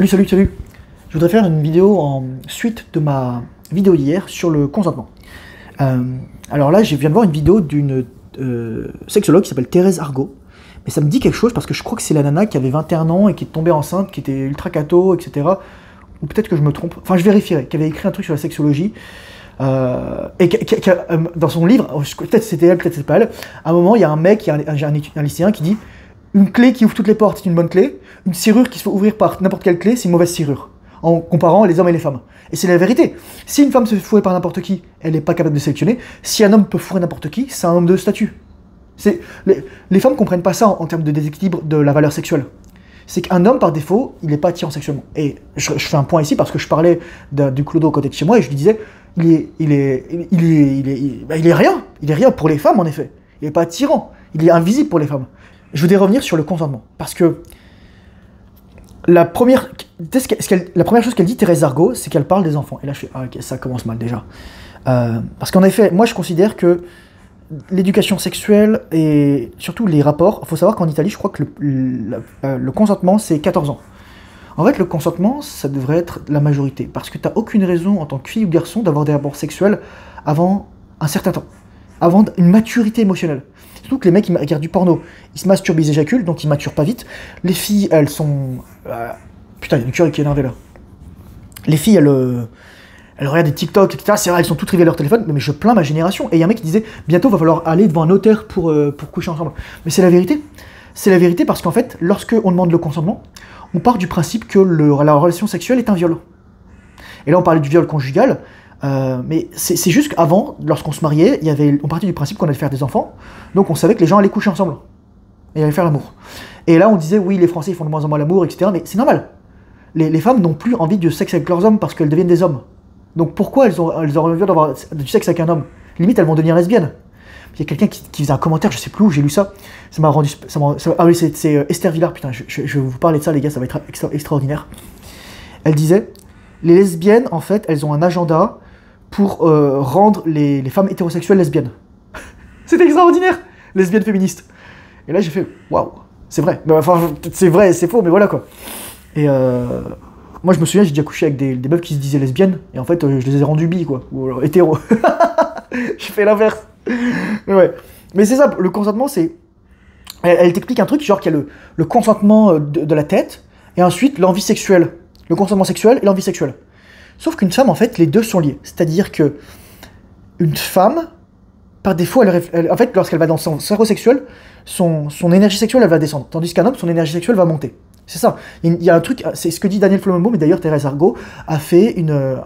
Salut. Je voudrais faire une vidéo en suite de ma vidéo d'hier sur le consentement. Alors là, je viens de voir une vidéo d'une sexologue qui s'appelle Thérèse Argot. Mais ça me dit quelque chose parce que je crois que c'est la nana qui avait 21 ans et qui est tombée enceinte, qui était ultra catho, etc. Ou peut-être que je me trompe. Enfin, je vérifierai. Qui avait écrit un truc sur la sexologie. Et dans son livre, peut-être c'était elle, peut-être c'est pas elle, à un moment, il y a un mec, il y a un lycéen qui dit « Une clé qui ouvre toutes les portes, c'est une bonne clé. Une serrure qui se fait ouvrir par n'importe quelle clé, c'est une mauvaise serrure. » En comparant les hommes et les femmes. Et c'est la vérité. Si une femme se fait fourrer par n'importe qui, elle n'est pas capable de sélectionner. Si un homme peut fourrer n'importe qui, c'est un homme de statut. Les femmes ne comprennent pas ça en termes de déséquilibre de la valeur sexuelle. C'est qu'un homme, par défaut, il n'est pas attirant sexuellement. Et je fais un point ici parce que je parlais du clodo à côté de chez moi et je lui disais, il est rien. Il est rien pour les femmes, en effet. Il n'est pas attirant. Il est invisible pour les femmes. Je voudrais revenir sur le consentement. Parce que la première chose qu'elle dit, Thérèse Argot, c'est qu'elle parle des enfants. Et là, je fais, ah, ok, ça commence mal déjà. Parce qu'en effet, moi, je considère que l'éducation sexuelle et surtout les rapports, il faut savoir qu'en Italie, je crois que le consentement, c'est 14 ans. En fait, le consentement, ça devrait être la majorité. Parce que tu n'as aucune raison, en tant que fille ou garçon, d'avoir des rapports sexuels avant un certain temps. Avant une maturité émotionnelle. Surtout que les mecs, ils regardent du porno, ils se masturbent, ils éjaculent, donc ils maturent pas vite. Les filles, elles sont... putain, il y a une curieuse qui est énervée là. Les filles, elles regardent des TikTok, etc. C'est vrai, elles sont toutes rivées à leur téléphone, mais je plains ma génération. Et il y a un mec qui disait, bientôt, il va falloir aller devant un notaire pour coucher ensemble. Mais c'est la vérité. C'est la vérité parce qu'en fait, lorsque on demande le consentement, on part du principe que la relation sexuelle est un viol. Et là, on parlait du viol conjugal. Mais c'est juste qu'avant, lorsqu'on se mariait, on partait du principe qu'on allait faire des enfants, donc on savait que les gens allaient coucher ensemble et allaient faire l'amour. Et là, on disait oui, les Français ils font de moins en moins l'amour, etc. Mais c'est normal. Les femmes n'ont plus envie de sexe avec leurs hommes parce qu'elles deviennent des hommes. Donc pourquoi elles ont envie d'avoir du sexe avec un homme? Limite, elles vont devenir lesbiennes. Il y a quelqu'un qui faisait un commentaire, je sais plus où j'ai lu ça. Ça m'a rendu. Ah oui, c'est Esther Villard. Putain, je vais vous parler de ça, les gars, ça va être extraordinaire. Elle disait les lesbiennes, en fait, elles ont un agenda pour rendre les femmes hétérosexuelles lesbiennes. C'est extraordinaire, lesbiennes féministes. Et là j'ai fait, waouh, c'est vrai. Enfin, c'est vrai, c'est faux, mais voilà quoi. Et moi je me souviens, j'ai déjà couché avec des meufs qui se disaient lesbiennes, et en fait je les ai rendues bi quoi, ou alors hétéro. J'ai fait l'inverse. Ouais. Mais c'est ça, le consentement c'est... Elle t'explique un truc, genre qu'il y a le consentement de la tête, et ensuite l'envie sexuelle. Le consentement sexuel et l'envie sexuelle. Sauf qu'une femme, en fait, les deux sont liés. C'est-à-dire que une femme, par défaut, en fait, lorsqu'elle va dans son cerveau sexuel, son énergie sexuelle, elle va descendre. Tandis qu'un homme, son énergie sexuelle va monter. C'est ça. Il y a un truc, c'est ce que dit Daniel Folombo, mais d'ailleurs, Thérèse Argot a fait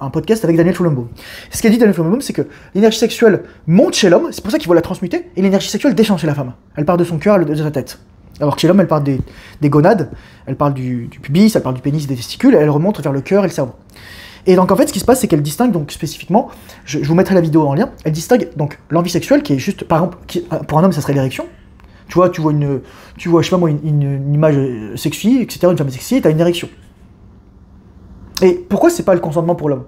un podcast avec Daniel Folombo. Ce qu'a dit Daniel Folombo, c'est que l'énergie sexuelle monte chez l'homme, c'est pour ça qu'il faut la transmuter, et l'énergie sexuelle descend chez la femme. Elle part de son cœur, de sa tête. Alors que chez l'homme, elle part des gonades, elle parle du pubis, elle parle du pénis, des testicules, et elle remonte vers le cœur et le cerveau. Et donc en fait, ce qui se passe, c'est qu'elle distingue, donc spécifiquement, je vous mettrai la vidéo en lien, elle distingue donc l'envie sexuelle qui est juste, par exemple, pour un homme, ça serait l'érection. Tu vois, je sais pas moi, une image sexy, etc., une femme sexy, et t'as une érection. Et pourquoi c'est pas le consentement pour l'homme?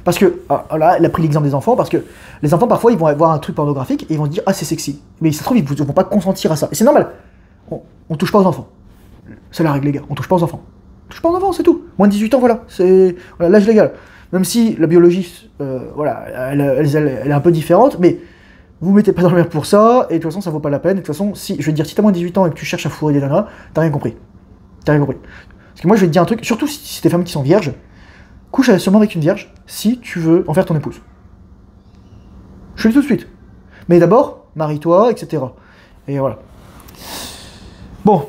Parce que, là, elle a pris l'exemple des enfants, parce que les enfants, parfois, ils vont avoir un truc pornographique, et ils vont se dire, ah, c'est sexy. Mais ça se trouve, ils vont pas consentir à ça. Et c'est normal. On touche pas aux enfants. C'est la règle, les gars, on touche pas aux enfants. Je pense avant, c'est tout. Moins de 18 ans, voilà. C'est l'âge légal. Même si la biologie, voilà, elle est un peu différente, mais vous mettez pas dans la merde pour ça, et de toute façon, ça vaut pas la peine. Et de toute façon, si t'as moins de 18 ans et que tu cherches à fourrer des nanas, t'as rien compris. T'as rien compris. Parce que moi, je vais te dire un truc, surtout si c'est des femmes qui sont vierges, couche seulement avec une vierge si tu veux en faire ton épouse. Je le dis tout de suite. Mais d'abord, marie-toi, etc. Et voilà. Bon.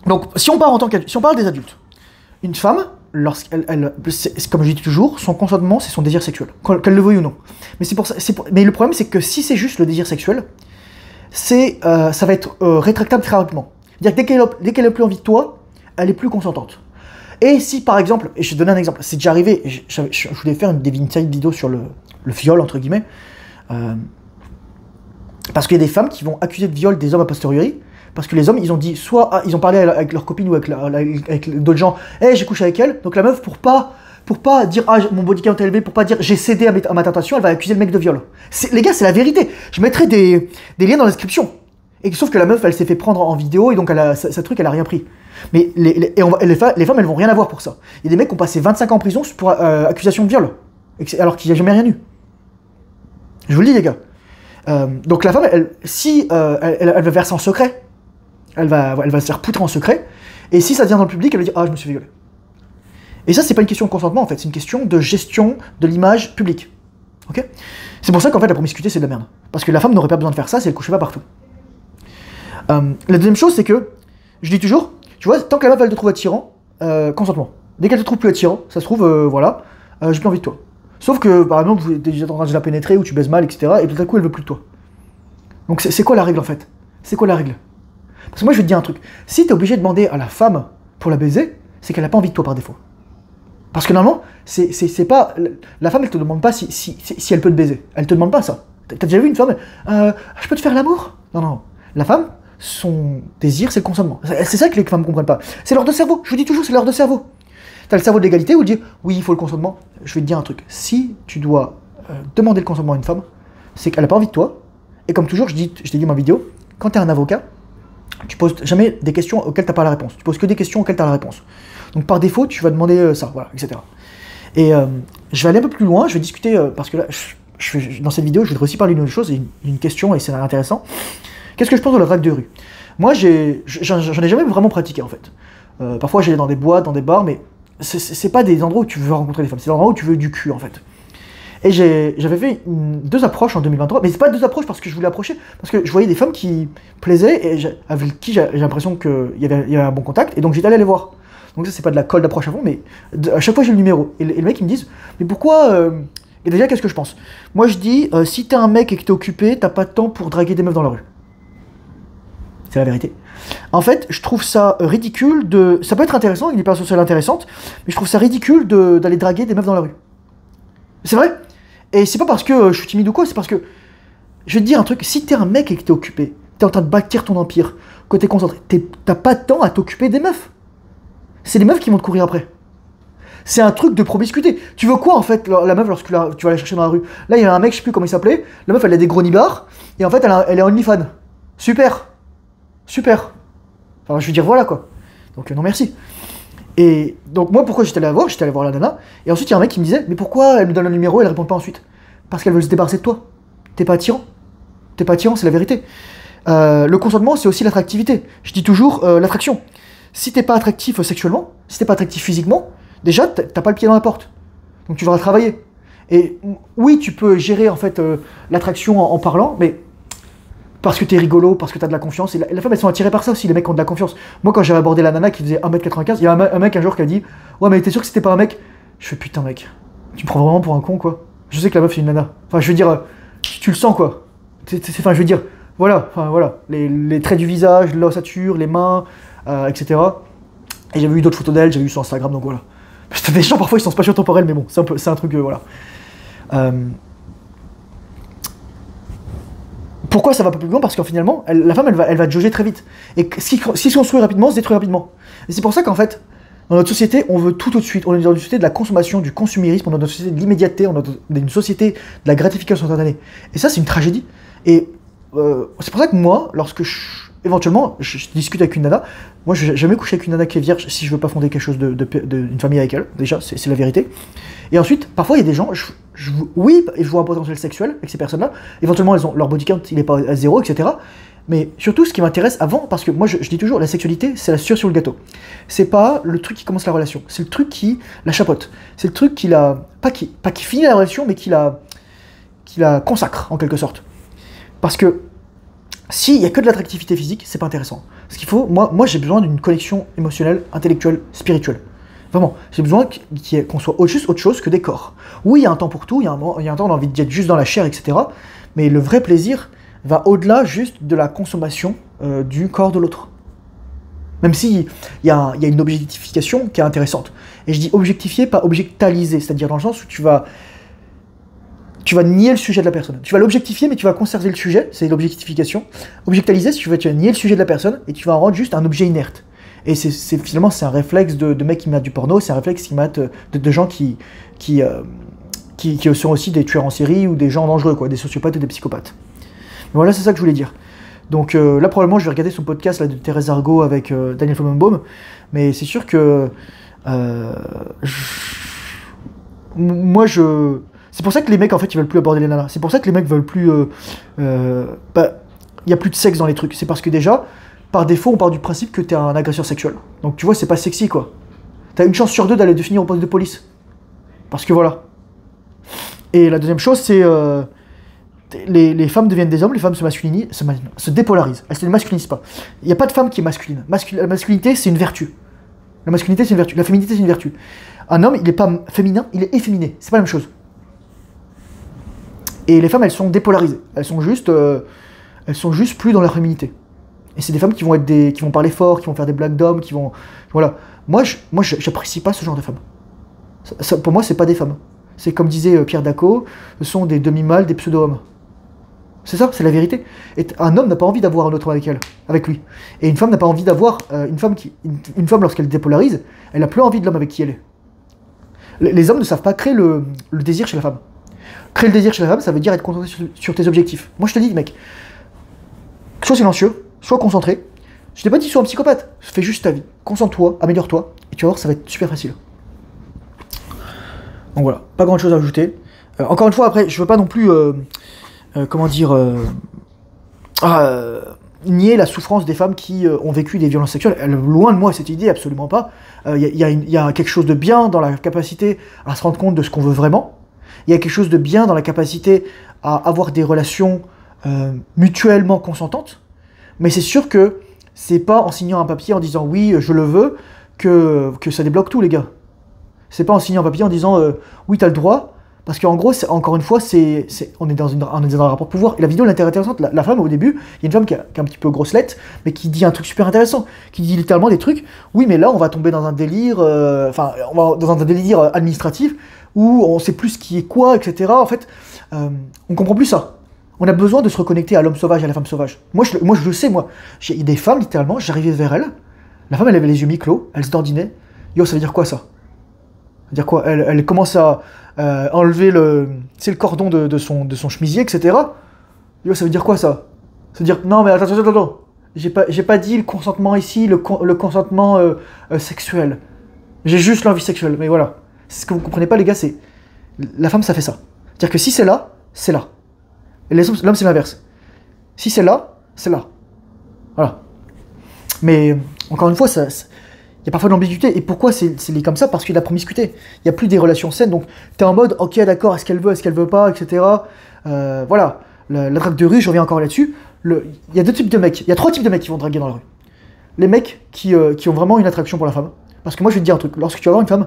Donc, si on parle des adultes, une femme, comme je dis toujours, son consentement, c'est son désir sexuel, qu'elle le veuille ou non. Mais mais le problème, c'est que si c'est juste le désir sexuel, ça va être rétractable très rapidement. C'est-à-dire que dès qu'elle a plus envie de toi, elle est plus consentante. Et si, par exemple, et je vais te donner un exemple, c'est déjà arrivé, je voulais faire une vidéo sur le viol, entre guillemets, parce qu'il y a des femmes qui vont accuser de viol des hommes a posteriori, parce que les hommes, ils ont dit, soit ils ont parlé avec leur copine ou avec d'autres gens, hey, j'ai couché avec elle, donc la meuf, pour pas dire, ah, mon body count est élevé, pour pas dire, j'ai cédé à ma tentation, elle va accuser le mec de viol. Les gars, c'est la vérité. Je mettrai des liens dans la description. Et sauf que la meuf, elle s'est fait prendre en vidéo, et donc sa truc, elle a rien pris. Mais les femmes, elles vont rien avoir pour ça. Il y a des mecs qui ont passé 25 ans en prison pour accusation de viol, alors qu'il n'y a jamais rien eu. Je vous le dis, les gars. Donc la femme, si elle va faire ça en secret, elle va se faire poutrer en secret, et si ça vient dans le public, elle va dire « Ah, je me suis fait violer ». Et ça, c'est pas une question de consentement, en fait, c'est une question de gestion de l'image publique. Ok? C'est pour ça qu'en fait, la promiscuité, c'est de la merde. Parce que la femme n'aurait pas besoin de faire ça si elle couchait pas partout. La deuxième chose, c'est que, je dis toujours, tu vois, tant que la meuf, elle te trouve attirant, consentement. Dès qu'elle te trouve plus attirant, ça se trouve, voilà, j'ai plus envie de toi. Sauf que, par exemple, vous êtes déjà en train de la pénétrer, ou tu baises mal, etc., et tout à coup, elle veut plus de toi. Donc c'est quoi la règle, en fait? C'est quoi la règle? Parce que moi, je vais te dire un truc. Si t'es obligé de demander à la femme pour la baiser, c'est qu'elle a pas envie de toi par défaut. Parce que normalement, c'est pas... La femme, elle te demande pas si elle peut te baiser. Elle te demande pas ça. T'as déjà vu une femme, je peux te faire l'amour? Non, non. La femme, son désir, c'est le consentement. C'est ça que les femmes ne comprennent pas. C'est leur de cerveau. Je vous dis toujours, c'est leur de cerveau. T'as le cerveau de l'égalité où dit, oui, il faut le consentement. Je vais te dire un truc. Si tu dois demander le consentement à une femme, c'est qu'elle a pas envie de toi. Et comme toujours, je t'ai dit dans ma vidéo, quand t'es un avocat, tu poses jamais des questions auxquelles t'as pas la réponse. Tu poses que des questions auxquelles t'as la réponse. Donc par défaut, tu vas demander ça, voilà, etc. Et je vais aller un peu plus loin, je vais discuter, parce que là, dans cette vidéo, je voudrais aussi parler d'une chose, une question, et c'est intéressant. Qu'est-ce que je pense de la drague de rue? Moi, j'en ai jamais vraiment pratiqué, en fait. Parfois, j'allais dans des boîtes, dans des bars, mais c'est pas des endroits où tu veux rencontrer des femmes, c'est des endroits où tu veux du cul, en fait. Et j'avais fait deux approches en 2023, mais c'est pas deux approches parce que je voulais approcher, parce que je voyais des femmes qui plaisaient, et avec qui j'ai l'impression qu'il y avait un bon contact, et donc j'étais allé les voir. Donc ça, c'est pas de la colle d'approche avant, mais à chaque fois j'ai le numéro. Et le mec, il me dit, mais pourquoi... Et déjà, qu'est-ce que je pense? Moi, je dis, si t'es un mec et que t'es occupé, t'as pas de temps pour draguer des meufs dans la rue. C'est la vérité. En fait, je trouve ça ridicule de... Ça peut être intéressant, une hyper sociale intéressante, mais je trouve ça ridicule d'aller draguer des meufs dans la rue. C'est vrai. Et c'est pas parce que je suis timide ou quoi, c'est parce que... Je vais te dire un truc, si t'es un mec et que t'es occupé, t'es en train de bâtir ton empire, que t'es concentré, t'as pas de temps à t'occuper des meufs. C'est les meufs qui vont te courir après. C'est un truc de promiscuité. Tu veux quoi en fait, la meuf, lorsque tu vas la chercher dans la rue? Là, il y a un mec, je sais plus comment il s'appelait, la meuf, elle a des gros nibards, et en fait, elle est OnlyFans. Super. Super. Enfin, je veux dire, voilà quoi. Donc, non merci. Et donc, moi, pourquoi j'étais allé la voir? J'étais allé voir la nana, et ensuite, il y a un mec qui me disait, mais pourquoi elle me donne le numéro et elle répond pas ensuite? Parce qu'elle veut se débarrasser de toi. T'es pas attirant. T'es pas attirant, c'est la vérité. Le consentement, c'est aussi l'attractivité. Je dis toujours l'attraction. Si t'es pas attractif sexuellement, si t'es pas attractif physiquement, déjà, t'as pas le pied dans la porte. Donc tu devras travailler. Et oui, tu peux gérer en fait l'attraction en parlant, mais parce que t'es rigolo, parce que t'as de la confiance. Et la femme, elles sont attirées par ça aussi, les mecs ont de la confiance. Moi, quand j'avais abordé la nana qui faisait 1m95, il y a un mec un jour qui a dit « Ouais, mais t'es sûr que c'était pas un mec ?» Je fais « Putain, mec, tu me prends vraiment pour un con, quoi. Je sais que la meuf, c'est une nana. Enfin, je veux dire, tu le sens, quoi. Enfin, je veux dire, voilà, les traits du visage, l'ossature, les mains... etc. Et j'avais eu d'autres photos d'elle, j'avais vu sur Instagram, donc voilà. Parce que des gens, parfois, ils sont spatio-temporels, mais bon, c'est un truc, voilà. Pourquoi ça va pas plus loin? Parce que finalement, la femme, elle va te jauger très vite. Et ce qui se construit rapidement, se détruit rapidement. Et c'est pour ça qu'en fait, dans notre société, on veut tout de suite. On est dans une société de la consommation, du consumérisme, on est dans une société de l'immédiateté, on est dans une société de la gratification instantanée. Et ça, c'est une tragédie. Et c'est pour ça que moi, éventuellement, je discute avec une nana. Moi, je vais jamais coucher avec une nana qui est vierge si je veux pas fonder quelque chose d'une famille avec elle. Déjà, c'est la vérité. Et ensuite, parfois, il y a des gens, oui, je vois un potentiel sexuel avec ces personnes-là. Éventuellement, leur body count, il est pas à 0, etc. Mais surtout, ce qui m'intéresse avant, parce que moi, je dis toujours, la sexualité, c'est la cerise sur le gâteau. C'est pas le truc qui commence la relation. C'est le truc qui la chapeaute. C'est le truc qui pas qui finit la relation, mais qui la consacre, en quelque sorte. Parce que, s'il y a que de l'attractivité physique, c'est pas intéressant. Ce qu'il faut, moi j'ai besoin d'une connexion émotionnelle, intellectuelle, spirituelle. Vraiment, j'ai besoin qu'on soit juste autre chose que des corps. Oui, il y a un temps pour tout, il y a un temps on a envie d'être juste dans la chair, etc. Mais le vrai plaisir va au-delà juste de la consommation du corps de l'autre. Même s'il y a une objectification qui est intéressante. Et je dis objectifier, pas objectaliser, c'est-à-dire dans le sens où tu vas nier le sujet de la personne. Tu vas l'objectifier, mais tu vas conserver le sujet, c'est l'objectification. Objectaliser, si tu vas nier le sujet de la personne, et tu vas en rendre juste un objet inerte. Et finalement, c'est un réflexe de mecs qui matent du porno, c'est un réflexe qui matent de gens qui sont aussi des tueurs en série, ou des gens dangereux, quoi, des sociopathes et des psychopathes. Voilà, c'est ça que je voulais dire. Donc là, probablement, je vais regarder son podcast là, de Thérèse Argot avec Daniel Fomenbaum. Mais c'est sûr que... moi, je... C'est pour ça que les mecs, en fait, ils veulent plus aborder les nanas. C'est pour ça que les mecs veulent plus... il y a plus de sexe dans les trucs. C'est parce que déjà, par défaut, on part du principe que t'es un agresseur sexuel. Donc tu vois, c'est pas sexy, quoi. T'as une chance sur deux d'aller finir au poste de police. Parce que voilà. Et la deuxième chose, c'est... les femmes deviennent des hommes, les femmes se dépolarisent. Elles se masculinisent pas. Il n'y a pas de femme qui est masculine. La masculinité, c'est une vertu. La masculinité, c'est une vertu. La féminité, c'est une vertu. Un homme, il n'est pas féminin, il est efféminé. C'est pas la même chose. Et les femmes, elles sont dépolarisées. Elles sont juste plus dans leur féminité. Et c'est des femmes qui vont parler fort, qui vont faire des blagues d'hommes, qui vont... Voilà. Moi, j'apprécie pas ce genre de femmes. Pour moi, c'est pas des femmes. C'est comme disait Pierre Daco, ce sont des demi-mâles, des pseudo-hommes. C'est ça, c'est la vérité. Et un homme n'a pas envie d'avoir un autre homme avec lui. Et une femme n'a pas envie d'avoir... une femme, lorsqu'elle dépolarise, elle n'a plus envie de l'homme avec qui elle est. Les hommes ne savent pas créer le désir chez la femme. Créer le désir chez la femme, ça veut dire être concentré sur tes objectifs. Moi, je te dis, mec, sois silencieux, sois concentré. Je t'ai pas dit sois un psychopathe. Fais juste ta vie. Concentre-toi, améliore-toi, et tu vas voir, ça va être super facile. Donc voilà, pas grand chose à ajouter. Encore une fois, après, je veux pas non plus... nier la souffrance des femmes qui ont vécu des violences sexuelles. Loin de moi cette idée, absolument pas. Il y a quelque chose de bien dans la capacité à se rendre compte de ce qu'on veut vraiment. Il y a quelque chose de bien dans la capacité à avoir des relations mutuellement consentantes. Mais c'est sûr que c'est pas en signant un papier en disant oui, je le veux, que ça débloque tout, les gars. C'est pas en signant un papier en disant oui, t'as le droit. Parce qu'en gros, encore une fois, on est dans un rapport de pouvoir. Et la vidéo, elle est intéressante. La femme, au début, il y a une femme qui est un petit peu grosselette, mais qui dit un truc super intéressant. Qui dit littéralement des trucs. Oui, mais là, on va tomber dans un délire, on va dans un délire administratif, où on sait plus ce qui est quoi, etc. En fait, on comprend plus ça. On a besoin de se reconnecter à l'homme sauvage et à la femme sauvage. Moi, je le sais, moi. Il y a des femmes, littéralement, j'arrivais vers elle. La femme, elle avait les yeux mi-clos, elle se dandinait. Yo, ça veut dire quoi, ça? Ça veut dire quoi? Elle commence à... enlever le cordon de son chemisier, etc. Yo, ça veut dire quoi, ça? Ça veut dire, non, mais attends. J'ai pas dit le consentement ici, le consentement sexuel. J'ai juste l'envie sexuelle, mais voilà. C'est ce que vous comprenez pas, les gars, c'est... La femme, ça fait ça. C'est-à-dire que si c'est là, c'est là. Et l'homme, c'est l'inverse. Si c'est là, c'est là. Voilà. Mais, encore une fois, il y a parfois de l'ambiguïté. Et pourquoi c'est comme ça? Parce qu'il y a de la promiscuité. Il n'y a plus des relations saines. Donc, tu es en mode, ok, d'accord, est-ce qu'elle veut pas, etc. Voilà. La drague de rue, je reviens encore là-dessus. Il y a deux types de mecs. Il y a trois types de mecs qui vont draguer dans la rue. Les mecs qui ont vraiment une attraction pour la femme. Parce que moi, je vais te dire un truc. Lorsque tu vas voir une femme,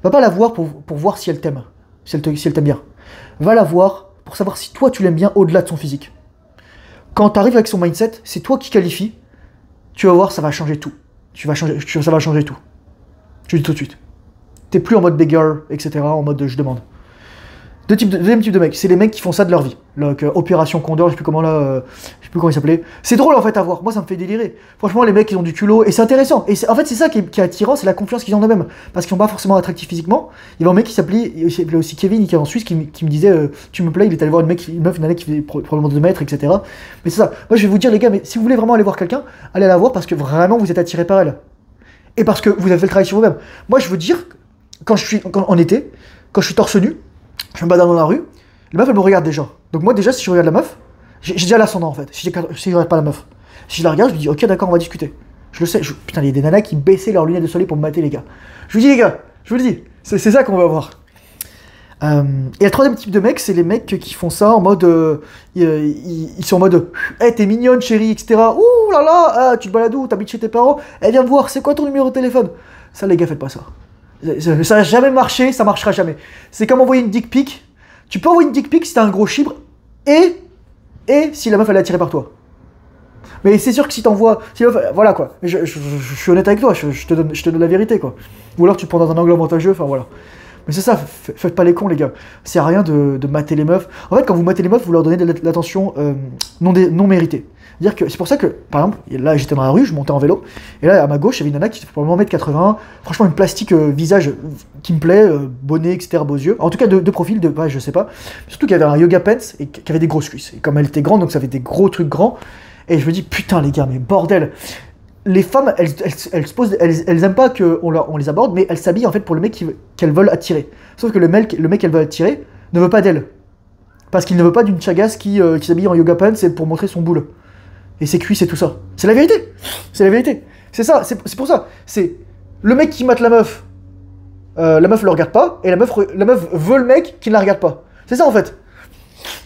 va pas la voir pour voir si elle t'aime. Si elle t'aime bien. Va la voir pour savoir si toi, tu l'aimes bien au-delà de son physique. Quand tu arrives avec son mindset, c'est toi qui qualifie. Tu vas voir, ça va changer tout. Ça va changer tout. Je te dis tout de suite. T'es plus en mode beggar, etc., en mode je demande. Deuxième type de mec, c'est les mecs qui font ça de leur vie. Donc, Opération Condor, je sais plus comment il s'appelait. C'est drôle en fait à voir, moi ça me fait délirer. Franchement, les mecs ils ont du culot, et c'est intéressant. Et en fait, c'est ça qui est attirant, c'est la confiance qu'ils ont en eux-mêmes. Parce qu'ils sont pas forcément attractifs physiquement. Il y avait un mec qui s'appelait aussi Kevin, qui est en Suisse, qui me disait tu me plais, il est allé voir une meuf, une année qui faisait probablement 2 mètres, etc. Mais c'est ça. Moi je vais vous dire, les gars, mais si vous voulez vraiment aller voir quelqu'un, allez la voir parce que vraiment vous êtes attiré par elle. Et parce que vous avez fait le travail sur vous-même. Moi je veux dire, en été, quand je suis torse nu, je me balade dans la rue, la meuf elle me regarde déjà. Donc moi déjà si je regarde la meuf, j'ai déjà l'ascendant en fait. Si je regarde pas la meuf, si je la regarde, je me dis ok d'accord on va discuter. Je le sais, putain il y a des nanas qui baissaient leurs lunettes de soleil pour me mater les gars. Je vous dis les gars, je vous le dis, c'est ça qu'on va voir. Et le troisième type de mec, c'est les mecs qui font ça en mode, ils sont en mode, hey t'es mignonne chérie, etc. Ouh là là, tu te balades où, t'habites chez tes parents, viens me voir, c'est quoi ton numéro de téléphone? Ça les gars faites pas ça. Ça n'a jamais marché, ça marchera jamais. C'est comme envoyer une dick pic. Tu peux envoyer une dick pic si t'as un gros chibre et si la meuf elle est attirée par toi. Mais c'est sûr que si t'envoies... voilà quoi. Je suis honnête avec toi, je te donne la vérité quoi. Ou alors tu te prends dans un angle avantageux, enfin voilà. Mais c'est ça, faites pas les cons les gars. C'est à rien de mater les meufs. En fait quand vous matez les meufs, vous leur donnez de l'attention non méritée. C'est pour ça que, par exemple, là j'étais dans la rue, je montais en vélo, et là à ma gauche il y avait une nana qui fait probablement 1m80, franchement une plastique visage qui me plaît, bonnet, etc., beaux yeux, en tout cas de profil, je sais pas, surtout qu'elle avait un yoga pants et qu'elle avait des grosses cuisses, et comme elle était grande, donc ça fait des gros trucs grands, Et je me dis, putain les gars, mais bordel. Les femmes, elles aiment pas qu'on les aborde, mais elles s'habillent en fait pour le mec qu'elles veulent attirer. Sauf que le mec qu'elles veulent attirer ne veut pas d'elle. Parce qu'il ne veut pas d'une chagasse qui s'habille en yoga pants pour montrer son boule. Et ses cuisses et tout ça. C'est la vérité. C'est la vérité. C'est ça, c'est pour ça. C'est le mec qui mate la meuf le regarde pas, et la meuf veut le mec qui ne la regarde pas. C'est ça en fait.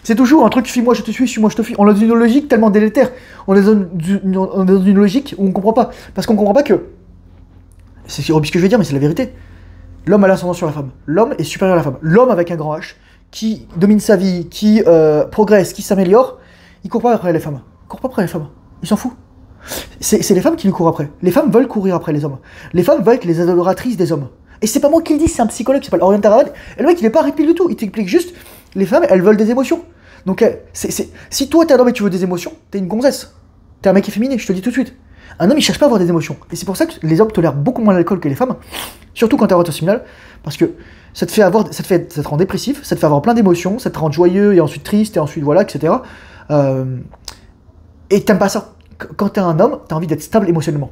C'est toujours un truc, suis-moi je te suis-moi je te fuis. On est dans une logique tellement délétère. On est dans une logique où on comprend pas. Parce qu'on comprend pas que... C'est horrible ce que je vais dire, mais c'est la vérité. L'homme a l'ascendant sur la femme. L'homme est supérieur à la femme. L'homme avec un grand H, qui domine sa vie, qui progresse, qui s'améliore, il court pas après les femmes. Il court pas après les femmes. Il s'en fout. C'est les femmes qui lui courent après. Les femmes veulent courir après les hommes. Les femmes veulent être les adoratrices des hommes. Et c'est pas moi qui le dis, c'est un psychologue qui s'appelle Oriental Rawad. Et le mec, il est pas répile du tout. Il t'explique juste, les femmes, elles veulent des émotions. Donc, si toi, t'es un homme et tu veux des émotions, t'es une gonzesse. T'es un mec efféminé, je te le dis tout de suite. Un homme, il cherche pas à avoir des émotions. Et c'est pour ça que les hommes tolèrent beaucoup moins l'alcool que les femmes. Surtout quand t'es en relation similale. Parce que ça te rend dépressif, ça te fait avoir plein d'émotions, ça te rend joyeux et ensuite triste et ensuite voilà, etc. Et t'aimes pas ça. Quand t'es un homme, t'as envie d'être stable émotionnellement.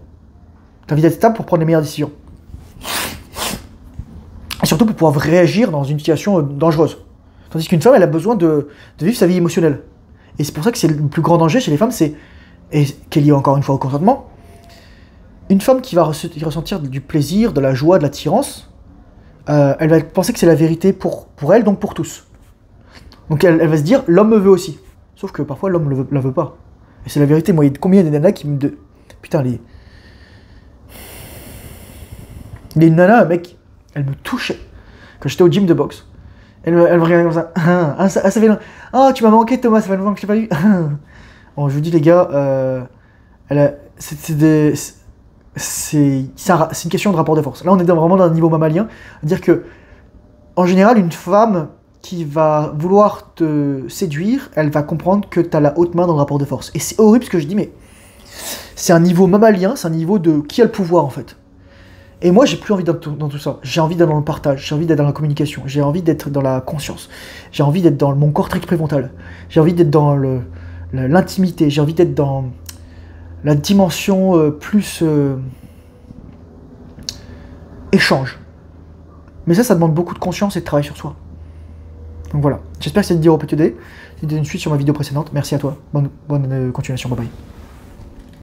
T'as envie d'être stable pour prendre les meilleures décisions. Et surtout pour pouvoir réagir dans une situation dangereuse. Tandis qu'une femme, elle a besoin de vivre sa vie émotionnelle. Et c'est pour ça que c'est le plus grand danger chez les femmes, c'est, et qui est lié encore une fois au consentement, une femme qui va ressentir du plaisir, de la joie, de l'attirance, elle va penser que c'est la vérité pour elle, donc pour tous. Donc elle va se dire, l'homme me veut aussi. Sauf que parfois l'homme ne la veut pas. Et c'est la vérité, moi, il y a combien de nanas qui me... Putain, il y a une nana, un mec, elle me touchait. Quand j'étais au gym de boxe, elle me regardait comme ça. Ça fait longtemps. Oh, tu m'as manqué, Thomas, ça fait longtemps que je t'ai pas vu. Bon, je vous dis, les gars, c'est une question de rapport de force. Là, on est vraiment dans un niveau mammalien. C'est-à-dire que, en général, une femme qui va vouloir te séduire, elle va comprendre que tu as la haute main dans le rapport de force. Et c'est horrible ce que je dis, mais c'est un niveau mammalien, c'est un niveau de qui a le pouvoir, en fait. Et moi, j'ai plus envie d'être dans tout ça. J'ai envie d'être dans le partage, j'ai envie d'être dans la communication, j'ai envie d'être dans la conscience, j'ai envie d'être dans mon cortex préfrontal, j'ai envie d'être dans l'intimité, j'ai envie d'être dans la dimension plus échange. Mais ça demande beaucoup de conscience et de travail sur soi. Donc voilà, j'espère que cette vidéo peut t'aider. C'était une suite sur ma vidéo précédente. Merci à toi, bonne continuation, bye bye.